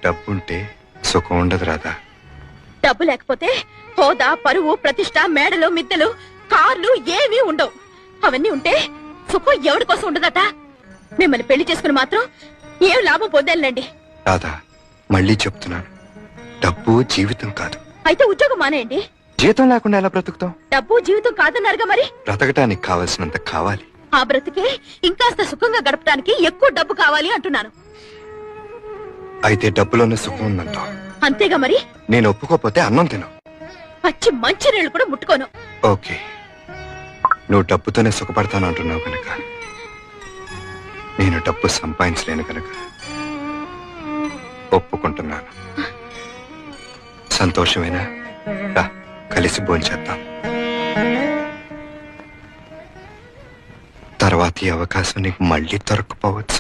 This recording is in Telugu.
డబ్బుంటే సుఖం ఉండదు రాధా. డబ్బు లేకపోతే హోదా, పరువు, ప్రతిష్ట, మేడలు, మిద్దెలు, కార్లు ఏమీ ఉండవు. అవన్నీ ఉంటే సుఖం ఎవరి కోసం ఉండదట. మిమ్మల్ని పెళ్లి చేసుకుని మాత్రం ఏం లాభం పొందాలండి. రాధా, మళ్ళీ చెప్తున్నాను, డబ్బు జీవితం కాదు. అయితే ఉద్యోగం మానేయండి. జీతం లేకుండా ఎలా బ్రతుకుతాం? డబ్బు జీవితం కాదన్నారుగా మరి. బ్రతకటానికి కావలసినంత కావాలి. ఆ బ్రతికే ఇంకాస్త సుఖంగా గడపడానికి ఎక్కువ డబ్బు కావాలి అంటున్నాను. అయితే డబ్బులోనే సుఖం ఉందంటావు. అంతేగా మరి. నేను ఒప్పుకోపోతే అన్నం తిను. పచ్చి మంచి నీళ్లు కూడా ముట్టుకోను. ఓకే, నువ్వు డబ్బుతోనే సుఖపడతాను అంటున్నావు కనుక, నేను డబ్బు సంపాదించలేను కనుక ఒప్పుకుంటున్నాను. సంతోషమేనా? రా, కలిసి భోంచేద్దాం. తర్వాత ఈ అవకాశం నీకు మళ్ళీ దొరకపోవచ్చు.